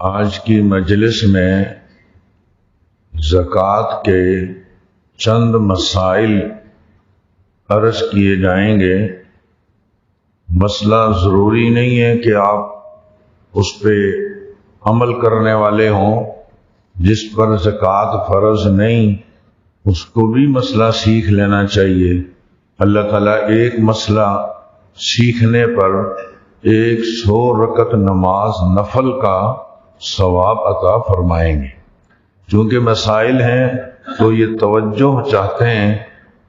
آج کی مجلس میں زکوٰۃ کے چند مسائل عرض کیے جائیں گے۔ مسئلہ ضروری نہیں ہے کہ آپ اس پہ عمل کرنے والے ہوں، جس پر زکوٰۃ فرض نہیں اس کو بھی مسئلہ سیکھ لینا چاہیے۔ اللہ تعالیٰ ایک مسئلہ سیکھنے پر 100 رکعت نماز نفل کا ثواب عطا فرمائیں گے۔ چونکہ مسائل ہیں تو یہ توجہ چاہتے ہیں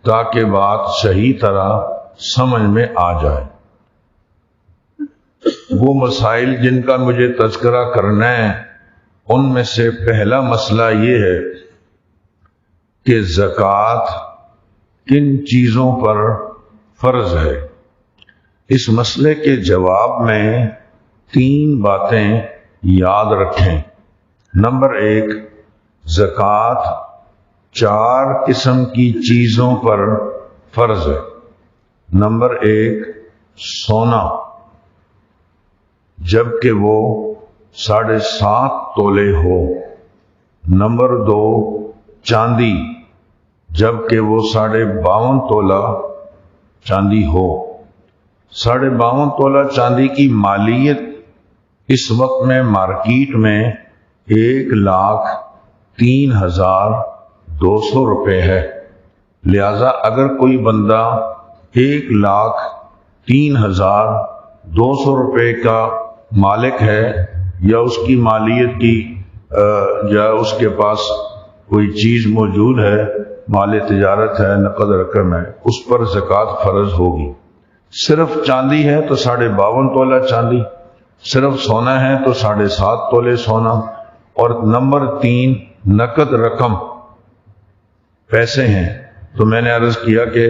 تاکہ بات صحیح طرح سمجھ میں آ جائے۔ وہ مسائل جن کا مجھے تذکرہ کرنا ہے ان میں سے پہلا مسئلہ یہ ہے کہ زکوٰۃ کن چیزوں پر فرض ہے۔ اس مسئلے کے جواب میں 3 باتیں یاد رکھیں۔ نمبر 1، زکوٰۃ 4 قسم کی چیزوں پر فرض ہے۔ نمبر 1، سونا، جبکہ وہ 7.5 تولے ہو۔ نمبر 2، چاندی، جبکہ وہ 52.5 تولہ چاندی ہو۔ 52.5 تولہ چاندی کی مالیت اس وقت میں مارکیٹ میں 1,03,200 روپے ہے۔ لہذا اگر کوئی بندہ 1,03,200 روپے کا مالک ہے، یا اس کی مالیت کی یا اس کے پاس کوئی چیز موجود ہے، مال تجارت ہے، نقد رقم ہے، اس پر زکوٰۃ فرض ہوگی۔ صرف چاندی ہے تو 52.5 تولہ چاندی، صرف سونا ہے تو 7.5 تولے سونا، اور نمبر 3، نقد رقم، پیسے ہیں۔ تو میں نے عرض کیا کہ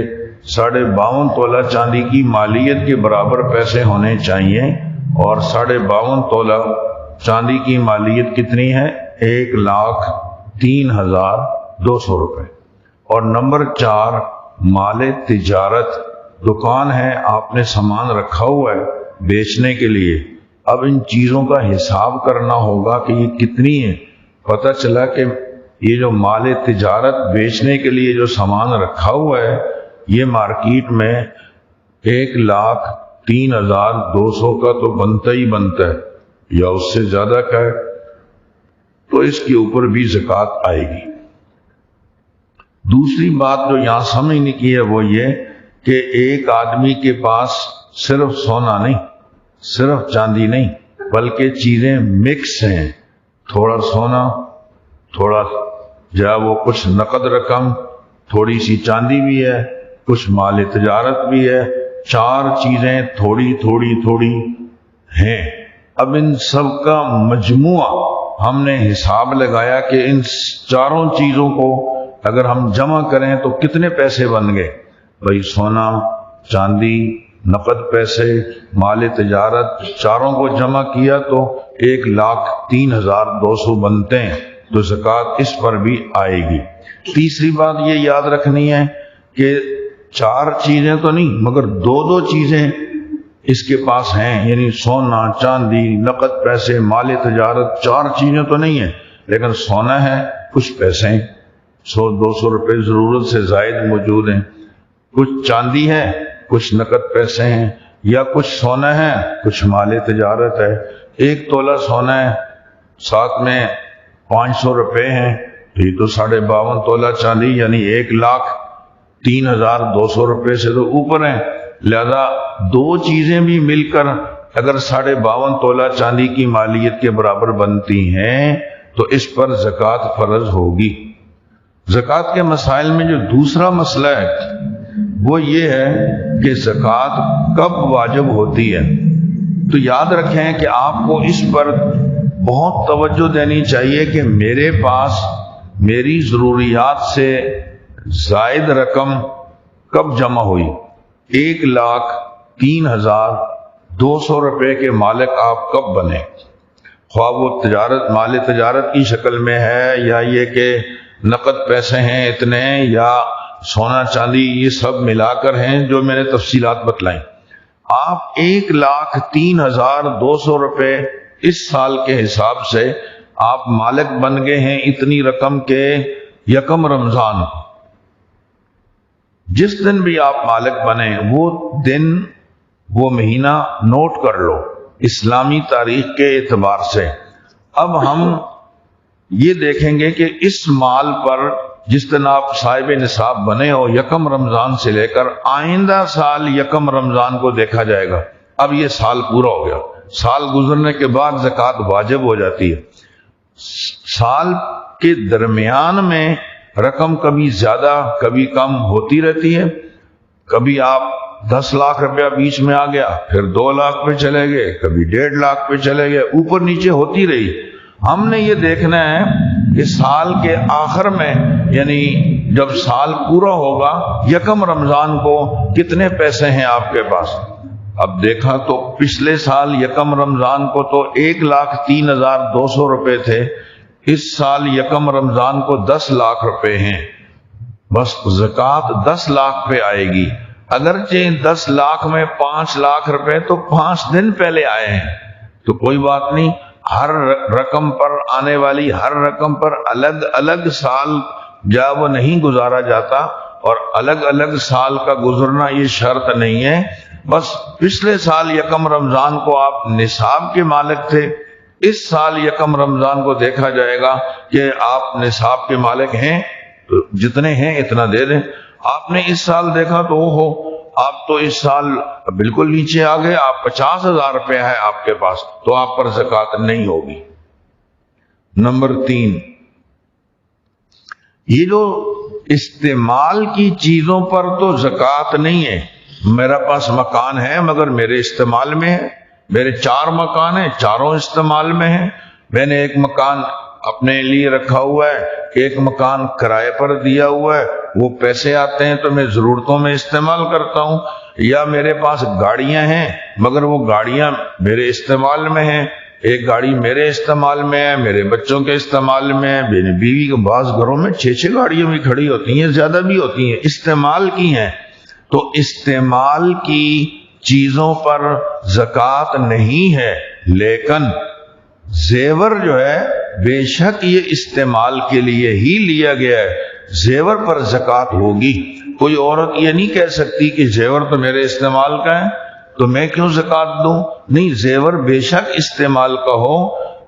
52.5 تولہ چاندی کی مالیت کے برابر پیسے ہونے چاہیے، اور 52.5 تولہ چاندی کی مالیت کتنی ہے؟ 1,03,200 روپے۔ اور نمبر 4، مال تجارت، دکان ہے، آپ نے سامان رکھا ہوا ہے بیچنے کے لیے، اب ان چیزوں کا حساب کرنا ہوگا کہ یہ کتنی ہے۔ پتہ چلا کہ یہ جو مال تجارت بیچنے کے لیے جو سامان رکھا ہوا ہے یہ مارکیٹ میں 1,03,200 کا تو بنتا ہی بنتا ہے، یا اس سے زیادہ کا ہے، تو اس کے اوپر بھی زکوٰۃ آئے گی۔ دوسری بات جو یہاں سمجھنے کی ہے وہ یہ کہ ایک آدمی کے پاس صرف سونا نہیں، صرف چاندی نہیں، بلکہ چیزیں مکس ہیں، تھوڑا سونا، تھوڑا وہ کچھ نقد رقم، تھوڑی سی چاندی بھی ہے، کچھ مال تجارت بھی ہے، 4 چیزیں تھوڑی تھوڑی تھوڑی ہیں۔ اب ان سب کا مجموعہ ہم نے حساب لگایا کہ ان 4 چیزوں کو اگر ہم جمع کریں تو کتنے پیسے بن گئے؟ بھئی سونا، چاندی، نقد پیسے، مال تجارت، 4 کو جمع کیا تو 1,03,200 بنتے ہیں، تو زکوٰۃ اس پر بھی آئے گی۔ تیسری بات یہ یاد رکھنی ہے کہ 4 چیزیں تو نہیں مگر 2 چیزیں اس کے پاس ہیں، یعنی سونا، چاندی، نقد پیسے، مال تجارت، 4 چیزیں تو نہیں ہیں، لیکن سونا ہے، کچھ پیسے ہیں، 100-200 روپے ضرورت سے زائد موجود ہیں، کچھ چاندی ہے، کچھ نقد پیسے ہیں، یا کچھ سونا ہے، کچھ مال تجارت ہے۔ 1 تولہ سونا ہے، ساتھ میں 500 روپے ہیں، یہ تو 52.5 تولہ چاندی، یعنی 1,03,200 روپے سے تو اوپر ہیں۔ لہذا 2 چیزیں بھی مل کر اگر 52.5 تولہ چاندی کی مالیت کے برابر بنتی ہیں تو اس پر زکوٰۃ فرض ہوگی۔ زکوٰۃ کے مسائل میں جو دوسرا مسئلہ ہے وہ یہ ہے کہ زکوٰۃ کب واجب ہوتی ہے۔ تو یاد رکھیں کہ آپ کو اس پر بہت توجہ دینی چاہیے کہ میرے پاس میری ضروریات سے زائد رقم کب جمع ہوئی۔ 1,03,200 روپے کے مالک آپ کب بنے؟ خواہ وہ مال تجارت کی شکل میں ہے، یا یہ کہ نقد پیسے ہیں اتنے، یا سونا چاندی، یہ سب ملا کر ہیں جو میں نے تفصیلات بتلائیں۔ آپ 1,03,200 روپے اس سال کے حساب سے آپ مالک بن گئے ہیں اتنی رقم کے یکم رمضان، جس دن بھی آپ مالک بنے وہ دن وہ مہینہ نوٹ کر لو اسلامی تاریخ کے اعتبار سے۔ اب ہم یہ دیکھیں گے کہ اس مال پر جس دن آپ صاحب نصاب بنے ہو یکم رمضان سے لے کر آئندہ سال یکم رمضان کو دیکھا جائے گا۔ اب یہ سال پورا ہو گیا، سال گزرنے کے بعد زکوٰۃ واجب ہو جاتی ہے۔ سال کے درمیان میں رقم کبھی زیادہ کبھی کم ہوتی رہتی ہے، کبھی آپ 10 لاکھ روپیہ بیچ میں آ گیا، پھر 2 لاکھ پہ چلے گئے، کبھی 1.5 لاکھ پہ چلے گئے، اوپر نیچے ہوتی رہی۔ ہم نے یہ دیکھنا ہے کہ سال کے آخر میں یعنی جب سال پورا ہوگا یکم رمضان کو کتنے پیسے ہیں آپ کے پاس۔ اب دیکھا تو پچھلے سال یکم رمضان کو تو 1,03,200 روپے تھے، اس سال یکم رمضان کو 10 لاکھ روپے ہیں، بس زکوٰۃ 10 لاکھ پہ آئے گی۔ اگرچہ 10 لاکھ میں 5 لاکھ روپے تو 5 دن پہلے آئے ہیں تو کوئی بات نہیں، ہر رقم پر آنے والی ہر رقم پر الگ الگ سال جب وہ نہیں گزارا جاتا، اور الگ الگ سال کا گزرنا یہ شرط نہیں ہے۔ بس پچھلے سال یکم رمضان کو آپ نصاب کے مالک تھے، اس سال یکم رمضان کو دیکھا جائے گا کہ آپ نصاب کے مالک ہیں تو جتنے ہیں اتنا دے دیں۔ آپ نے اس سال دیکھا تو آپ تو اس سال بالکل نیچے آ گئے، آپ 50,000 روپے ہے آپ کے پاس، تو آپ پر زکوٰۃ نہیں ہوگی۔ نمبر 3، یہ جو استعمال کی چیزوں پر تو زکوٰۃ نہیں ہے۔ میرا پاس مکان ہے مگر میرے استعمال میں ہے، میرے 4 مکان ہیں، چاروں استعمال میں ہیں۔ میں نے ایک مکان اپنے لیے رکھا ہوا ہے، ایک مکان کرائے پر دیا ہوا ہے، وہ پیسے آتے ہیں تو میں ضرورتوں میں استعمال کرتا ہوں، یا میرے پاس گاڑیاں ہیں مگر وہ گاڑیاں میرے استعمال میں ہیں، ایک گاڑی میرے استعمال میں ہے، میرے بچوں کے استعمال میں ہے، میری بیوی کے بعض گھروں میں 6 گاڑیاں بھی کھڑی ہوتی ہیں، زیادہ بھی ہوتی ہیں، استعمال کی ہیں۔ تو استعمال کی چیزوں پر زکوٰۃ نہیں ہے، لیکن زیور جو ہے بے شک یہ استعمال کے لیے ہی لیا گیا ہے، زیور پر زکوٰۃ ہوگی۔ کوئی عورت یہ نہیں کہہ سکتی کہ زیور تو میرے استعمال کا ہے تو میں کیوں زکوٰۃ دوں، نہیں، زیور بے شک استعمال کا ہو،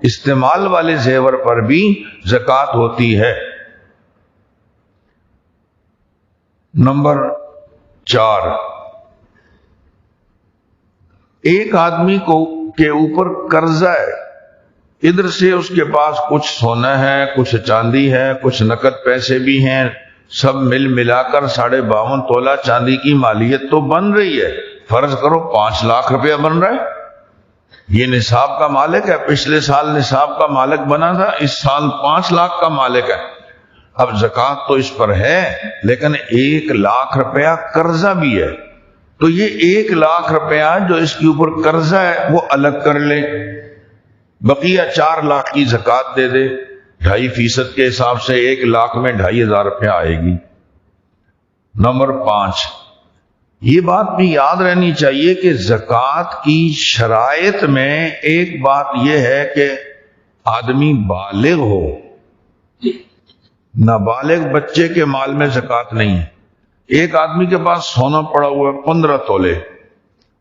استعمال والے زیور پر بھی زکوٰۃ ہوتی ہے۔ نمبر 4، ایک آدمی کے اوپر قرضہ ہے، ادھر سے اس کے پاس کچھ سونا ہے، کچھ چاندی ہے، کچھ نقد پیسے بھی ہیں، سب ملا کر 52.5 تولہ چاندی کی مالیت تو بن رہی ہے۔ فرض کرو 5 لاکھ روپیہ بن رہا ہے، یہ نصاب کا مالک ہے، پچھلے سال نصاب کا مالک بنا تھا، اس سال 5 لاکھ کا مالک ہے۔ اب زکوٰۃ تو اس پر ہے لیکن 1 لاکھ روپیہ قرضہ بھی ہے، تو یہ 1 لاکھ روپیہ جو اس کے اوپر قرضہ ہے وہ الگ کر لے، بقیہ 4 لاکھ کی زکوٰۃ دے دے، 2.5% کے حساب سے 1 لاکھ میں 2,500 روپیہ آئے گی۔ نمبر 5، یہ بات بھی یاد رہنی چاہیے کہ زکوٰۃ کی شرائط میں ایک بات یہ ہے کہ آدمی بالغ ہو، نابالغ بچے کے مال میں زکوٰۃ نہیں ہے۔ ایک آدمی کے پاس سونا پڑا ہوا ہے 15 تولے،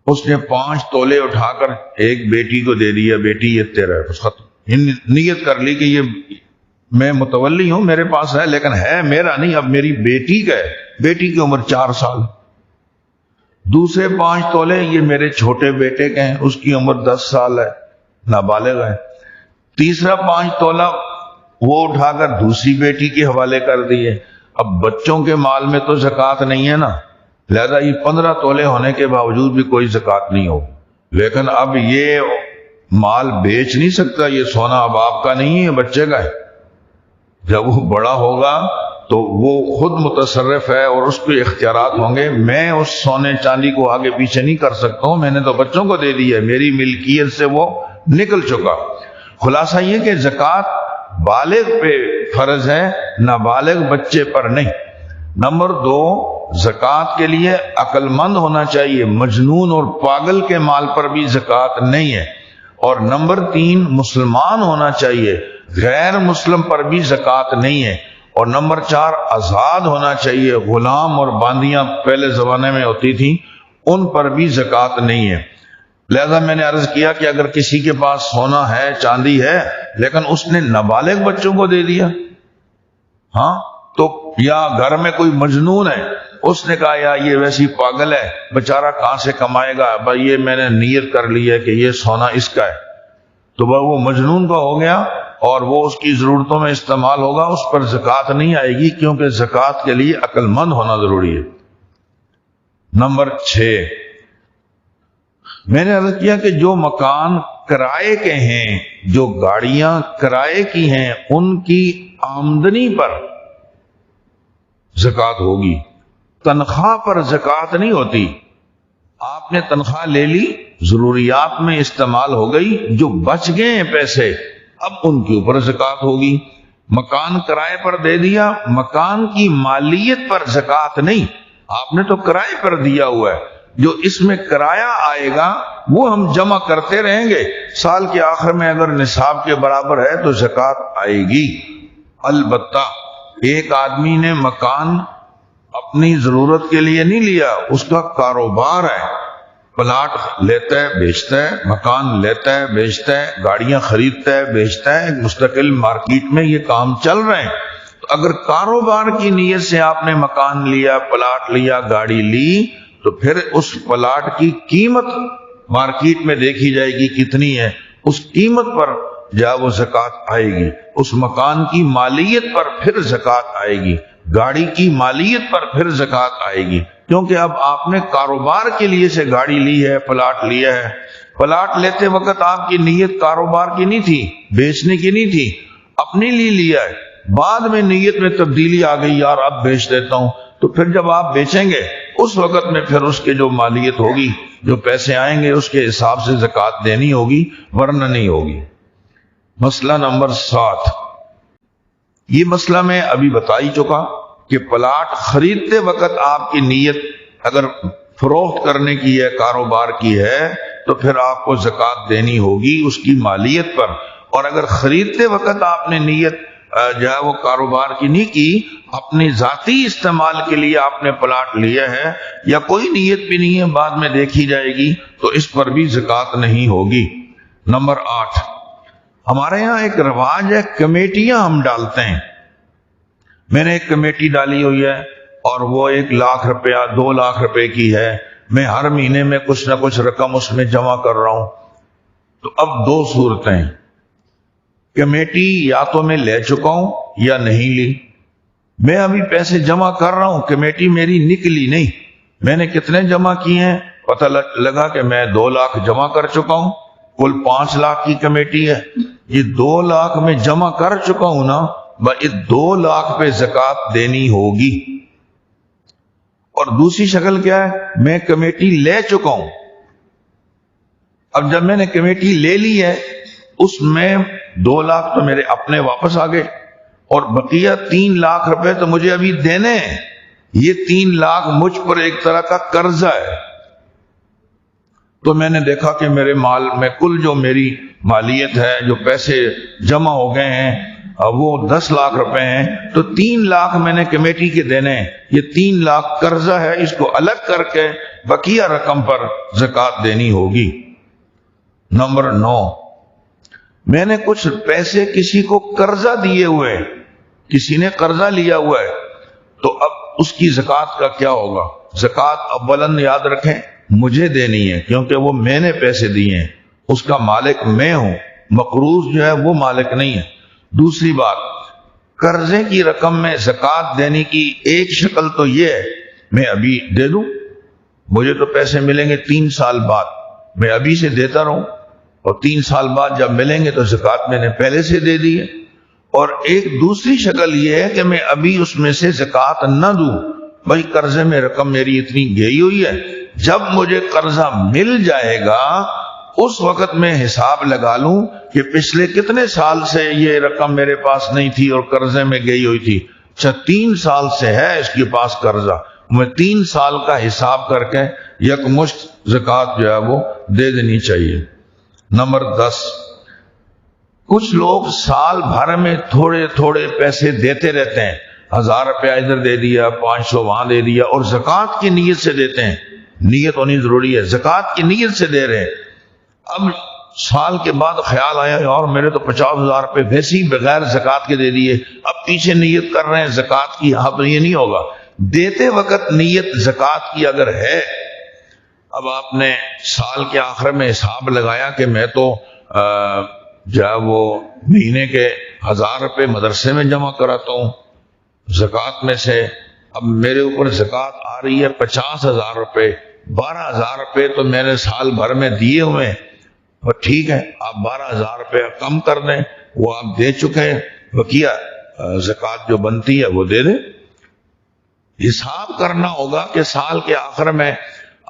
اس نے 5 تولے اٹھا کر ایک بیٹی کو دے دیا، بیٹی یہ تیرا ہے، بس ختم۔ نیت کر لی کہ یہ میں متولی ہوں، میرے پاس ہے لیکن ہے میرا نہیں، اب میری بیٹی کا ہے، بیٹی کی عمر 4 سال۔ دوسرے 5 تولے یہ میرے چھوٹے بیٹے کے ہیں، اس کی عمر 10 سال ہے، نابالغ ہے۔ تیسرا 5 تولہ وہ اٹھا کر دوسری بیٹی کے حوالے کر دیے۔ اب بچوں کے مال میں تو زکوٰۃ نہیں ہے نا، لہذا یہ 15 تولے ہونے کے باوجود بھی کوئی زکوٰۃ نہیں ہوگی۔ لیکن اب یہ مال بیچ نہیں سکتا، یہ سونا اب آپ کا نہیں ہے، بچے کا ہے۔ جب وہ بڑا ہوگا تو وہ خود متصرف ہے اور اس پہ اختیارات ہوں گے، میں اس سونے چاندی کو آگے پیچھے نہیں کر سکتا ہوں، میں نے تو بچوں کو دے دی ہے، میری ملکیت سے وہ نکل چکا۔ خلاصہ یہ کہ زکوٰۃ بالغ پہ فرض ہے، نابالغ بچے پر نہیں۔ نمبر 2، زکوٰۃ کے لیے عقل مند ہونا چاہیے، مجنون اور پاگل کے مال پر بھی زکوٰۃ نہیں ہے۔ اور نمبر 3 مسلمان ہونا چاہیے، غیر مسلم پر بھی زکوٰۃ نہیں ہے، اور نمبر 4 آزاد ہونا چاہیے، غلام اور باندیاں پہلے زمانے میں ہوتی تھیں ان پر بھی زکوٰۃ نہیں ہے۔ لہذا میں نے عرض کیا کہ اگر کسی کے پاس سونا ہے، چاندی ہے، لیکن اس نے نابالغ بچوں کو دے دیا، ہاں تو یا گھر میں کوئی مجنون ہے، اس نے کہا یا یہ ویسی پاگل ہے، بیچارہ کہاں سے کمائے گا، بھائی یہ میں نے نیت کر لی ہے کہ یہ سونا اس کا ہے، تو وہ مجنون کا ہو گیا اور وہ اس کی ضرورتوں میں استعمال ہوگا، اس پر زکوٰۃ نہیں آئے گی، کیونکہ زکوٰۃ کے لیے عقل مند ہونا ضروری ہے۔ نمبر 6، میں نے عرض کیا کہ جو مکان کرائے کے ہیں، جو گاڑیاں کرائے کی ہیں، ان کی آمدنی پر زکوٰۃ ہوگی، تنخواہ پر زکوٰۃ نہیں ہوتی۔ آپ نے تنخواہ لے لی، ضروریات میں استعمال ہو گئی، جو بچ گئے ہیں پیسے اب ان کے اوپر زکوٰۃ ہوگی۔ مکان کرائے پر دے دیا، مکان کی مالیت پر زکوٰۃ نہیں، آپ نے تو کرائے پر دیا ہوا ہے، جو اس میں کرایہ آئے گا وہ ہم جمع کرتے رہیں گے، سال کے آخر میں اگر نصاب کے برابر ہے تو زکوٰۃ آئے گی۔ البتہ ایک آدمی نے مکان اپنی ضرورت کے لیے نہیں لیا، اس کا کاروبار ہے، پلاٹ لیتا ہے بیچتا ہے، مکان لیتا ہے بیچتا ہے، گاڑیاں خریدتا ہے بیچتا ہے، مستقل مارکیٹ میں یہ کام چل رہے ہیں، تو اگر کاروبار کی نیت سے آپ نے مکان لیا، پلاٹ لیا، گاڑی لی، تو پھر اس پلاٹ کی قیمت مارکیٹ میں دیکھی جائے گی کتنی ہے، اس قیمت پر جا وہ زکوٰۃ آئے گی، اس مکان کی مالیت پر پھر زکوٰۃ آئے گی، گاڑی کی مالیت پر پھر زکوٰۃ آئے گی، کیونکہ اب آپ نے کاروبار کے لیے سے گاڑی لی ہے، پلاٹ لیا ہے۔ پلاٹ لیتے وقت آپ کی نیت کاروبار کی نہیں تھی، بیچنے کی نہیں تھی، اپنے لیے لیا ہے، بعد میں نیت میں تبدیلی آ گئی، یار اب بیچ دیتا ہوں، تو پھر جب آپ بیچیں گے اس وقت میں پھر اس کے جو مالیت ہوگی، جو پیسے آئیں گے اس کے حساب سے زکوٰۃ دینی ہوگی، ورنہ نہیں ہوگی۔ مسئلہ نمبر 7، یہ مسئلہ میں ابھی بتا ہی چکا کہ پلاٹ خریدتے وقت آپ کی نیت اگر فروخت کرنے کی ہے، کاروبار کی ہے، تو پھر آپ کو زکوٰۃ دینی ہوگی اس کی مالیت پر، اور اگر خریدتے وقت آپ نے نیت جو ہے وہ کاروبار کی نہیں کی، اپنی ذاتی استعمال کے لیے آپ نے پلاٹ لیا ہے یا کوئی نیت بھی نہیں ہے، بعد میں دیکھی جائے گی، تو اس پر بھی زکوٰۃ نہیں ہوگی۔ نمبر 8، ہمارے یہاں ایک رواج ہے، کمیٹیاں ہم ڈالتے ہیں۔ میں نے ایک کمیٹی ڈالی ہوئی ہے اور وہ 1 لاکھ روپیہ 2 لاکھ روپے کی ہے، میں ہر مہینے میں کچھ نہ کچھ رقم اس میں جمع کر رہا ہوں۔ تو اب 2 صورتیں، کمیٹی یا تو میں لے چکا ہوں یا نہیں لی، میں ابھی پیسے جمع کر رہا ہوں، کمیٹی میری نکلی نہیں، میں نے کتنے جمع کیے ہیں، پتہ لگا کہ میں 2 لاکھ جمع کر چکا ہوں، کل 5 لاکھ کی کمیٹی ہے، یہ 2 لاکھ میں جمع کر چکا ہوں نا، بس 2 لاکھ پہ زکوٰۃ دینی ہوگی۔ اور دوسری شکل کیا ہے، میں کمیٹی لے چکا ہوں، اب جب میں نے کمیٹی لے لی ہے اس میں 2 لاکھ تو میرے اپنے واپس آ گئے، اور بقیہ 3 لاکھ روپے تو مجھے ابھی دینے ہیں، یہ 3 لاکھ مجھ پر ایک طرح کا قرضہ ہے۔ تو میں نے دیکھا کہ میرے مال میں کل جو میری مالیت ہے، جو پیسے جمع ہو گئے ہیں وہ 10 لاکھ روپے ہیں، تو 3 لاکھ میں نے کمیٹی کے دینے ہیں، یہ 3 لاکھ قرضہ ہے، اس کو الگ کر کے بقیہ رقم پر زکوٰۃ دینی ہوگی۔ نمبر 9، میں نے کچھ پیسے کسی کو قرضہ دیے ہوئے، کسی نے قرضہ لیا ہوا ہے، تو اب اس کی زکوٰۃ کا کیا ہوگا؟ زکوٰۃ اولاً یاد رکھیں مجھے دینی ہے، کیونکہ وہ میں نے پیسے دیے ہیں، اس کا مالک میں ہوں، مقروض جو ہے وہ مالک نہیں ہے۔ دوسری بات، قرضے کی رقم میں زکوٰۃ دینے کی ایک شکل تو یہ ہے میں ابھی دے دوں، مجھے تو پیسے ملیں گے 3 سال بعد، میں ابھی سے دیتا رہوں، اور 3 سال بعد جب ملیں گے تو زکوٰۃ میں نے پہلے سے دے دی ہے۔ اور ایک دوسری شکل یہ ہے کہ میں ابھی اس میں سے زکوٰۃ نہ دوں، بھائی قرضے میں رقم میری اتنی گئی ہوئی ہے، جب مجھے قرضہ مل جائے گا اس وقت میں حساب لگا لوں کہ پچھلے کتنے سال سے یہ رقم میرے پاس نہیں تھی اور قرضے میں گئی ہوئی تھی، اچھا 3 سال سے ہے اس کے پاس قرضہ، میں 3 سال کا حساب کر کے یکمشت زکوٰۃ جو ہے وہ دے دینی چاہیے۔ نمبر 10، کچھ لوگ سال بھر میں تھوڑے تھوڑے پیسے دیتے رہتے ہیں، 1000 روپیہ ادھر دے دیا، 500 وہاں دے دیا، اور زکوٰۃ کی نیت سے دیتے ہیں۔ نیت ہونی ضروری ہے، زکوٰۃ کی نیت سے دے رہے ہیں۔ اب سال کے بعد خیال آیا اور میرے تو 50,000 روپے ویسے ہی بغیر زکوٰۃ کے دے دیے، اب پیچھے نیت کر رہے ہیں زکوٰۃ کی۔ اب یہ نہیں ہوگا، دیتے وقت نیت زکوٰۃ کی اگر ہے، اب آپ نے سال کے آخر میں حساب لگایا کہ میں تو جو ہے وہ مہینے کے 1000 روپے مدرسے میں جمع کراتا ہوں زکوٰۃ میں سے، اب میرے اوپر زکوٰۃ آ رہی ہے 50,000 روپے، 12,000 روپے تو میں نے سال بھر میں دیے ہوئے ہیں، اور ٹھیک ہے آپ 12,000 روپے کم کر دیں، وہ آپ دے چکے ہیں، بقیہ زکوٰۃ جو بنتی ہے وہ دے دیں۔ حساب کرنا ہوگا کہ سال کے آخر میں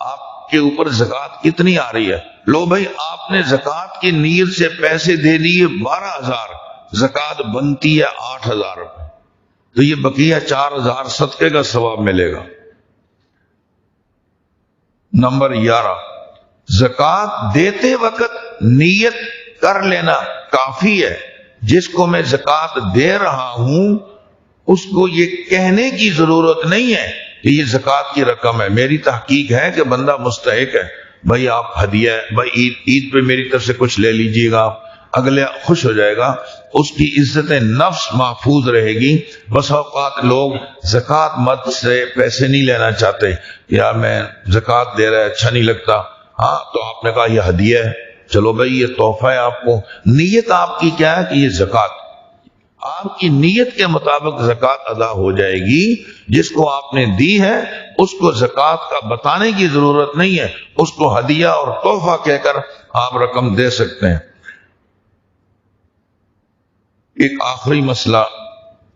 آپ کے اوپر زکوٰۃ کتنی آ رہی ہے۔ لو بھائی آپ نے زکوٰۃ کی نیت سے پیسے دے دیے 12,000، زکوٰۃ بنتی ہے 8,000 روپے، تو یہ بقیہ 4,000 صدقے کا ثواب ملے گا۔ نمبر 11، زکوٰۃ دیتے وقت نیت کر لینا کافی ہے۔ جس کو میں زکوٰۃ دے رہا ہوں اس کو یہ کہنے کی ضرورت نہیں ہے کہ یہ زکوٰۃ کی رقم ہے۔ میری تحقیق ہے کہ بندہ مستحق ہے، بھائی آپ ہدیہ، بھائی عید پہ میری طرف سے کچھ لے لیجئے گا، اگلے خوش ہو جائے گا، اس کی عزت نفس محفوظ رہے گی۔ بس اوقات لوگ زکوٰۃ مد سے پیسے نہیں لینا چاہتے، یا میں زکوٰۃ دے رہا اچھا نہیں لگتا، ہاں تو آپ نے کہا یہ ہدیہ ہے، چلو بھائی یہ تحفہ ہے آپ کو۔ نیت آپ کی کیا ہے کہ یہ زکوٰۃ، آپ کی نیت کے مطابق زکوٰۃ ادا ہو جائے گی۔ جس کو آپ نے دی ہے اس کو زکوٰۃ کا بتانے کی ضرورت نہیں ہے، اس کو ہدیہ اور تحفہ کہہ کر آپ رقم دے سکتے ہیں۔ ایک آخری مسئلہ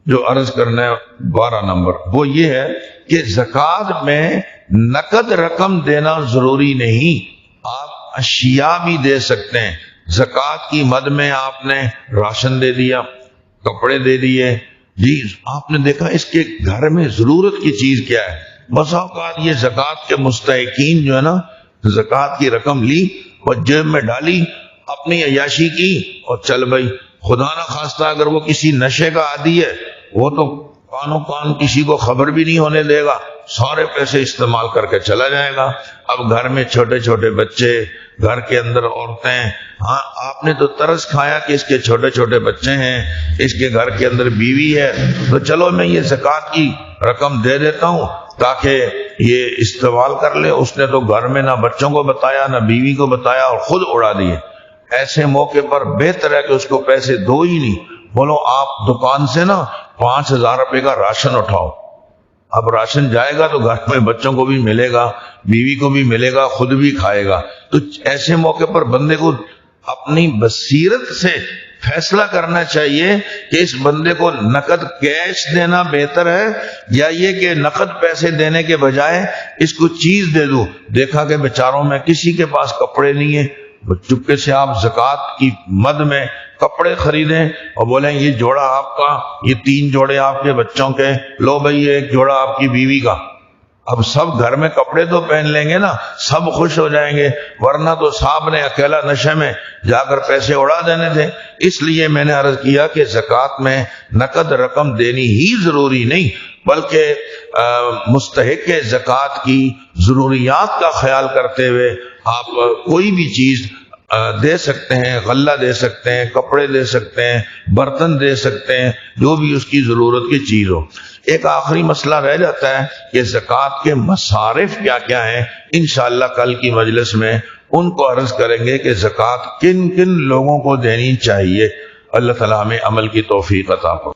جو عرض کرنا ہے 12 نمبر، وہ یہ ہے کہ زکوٰۃ میں نقد رقم دینا ضروری نہیں، آپ اشیاء بھی دے سکتے ہیں۔ زکوٰۃ کی مد میں آپ نے راشن دے دیا، کپڑے دے دیے، جی آپ نے دیکھا اس کے گھر میں ضرورت کی چیز کیا ہے۔ بس اوقات یہ زکوٰۃ کے مستحقین جو ہے نا، زکوٰۃ کی رقم لی اور جیب میں ڈالی، اپنی عیاشی کی اور چل بھائی، خدا نہ خواستہ اگر وہ کسی نشے کا عادی ہے، وہ تو کانوں کان کسی کو خبر بھی نہیں ہونے دے گا، سارے پیسے استعمال کر کے چلا جائے گا۔ اب گھر میں چھوٹے چھوٹے بچے، گھر کے اندر عورتیں، ہاں آپ نے تو ترس کھایا کہ اس کے چھوٹے چھوٹے بچے ہیں، اس کے گھر کے اندر بیوی ہے، تو چلو میں یہ زکوٰۃ کی رقم دے دیتا ہوں تاکہ یہ استعمال کر لے۔ اس نے تو گھر میں نہ بچوں کو بتایا نہ بیوی کو بتایا اور خود اڑا دیے۔ ایسے موقع پر بہتر ہے کہ اس کو پیسے دو ہی نہیں، بولو آپ دکان سے نا 5,000 روپے کا راشن اٹھاؤ، اب راشن جائے گا تو گھر میں بچوں کو بھی ملے گا، بیوی کو بھی ملے گا، خود بھی کھائے گا۔ تو ایسے موقع پر بندے کو اپنی بصیرت سے فیصلہ کرنا چاہیے کہ اس بندے کو نقد کیش دینا بہتر ہے یا یہ کہ نقد پیسے دینے کے بجائے اس کو چیز دے دوں۔ دیکھا کہ بیچاروں میں کسی کے پاس کپڑے نہیں ہیں، چپکے سے آپ زکوٰۃ کی مد میں کپڑے خریدیں اور بولیں یہ جوڑا آپ کا، یہ 3 جوڑے آپ کے بچوں کے، لو بھائی یہ 1 جوڑا آپ کی بیوی کا۔ اب سب گھر میں کپڑے تو پہن لیں گے نا، سب خوش ہو جائیں گے، ورنہ تو صاحب نے اکیلا نشے میں جا کر پیسے اڑا دینے تھے۔ اس لیے میں نے عرض کیا کہ زکوٰۃ میں نقد رقم دینی ہی ضروری نہیں، بلکہ مستحق زکوٰۃ کی ضروریات کا خیال کرتے ہوئے آپ کوئی بھی چیز دے سکتے ہیں، غلہ دے سکتے ہیں، کپڑے دے سکتے ہیں، برتن دے سکتے ہیں، جو بھی اس کی ضرورت کی چیز ہو۔ ایک آخری مسئلہ رہ جاتا ہے کہ زکوٰۃ کے مصارف کیا کیا ہیں، انشاءاللہ کل کی مجلس میں ان کو عرض کریں گے کہ زکوٰۃ کن کن لوگوں کو دینی چاہیے۔ اللہ تعالیٰ ہمیں عمل کی توفیق عطا فرمائے۔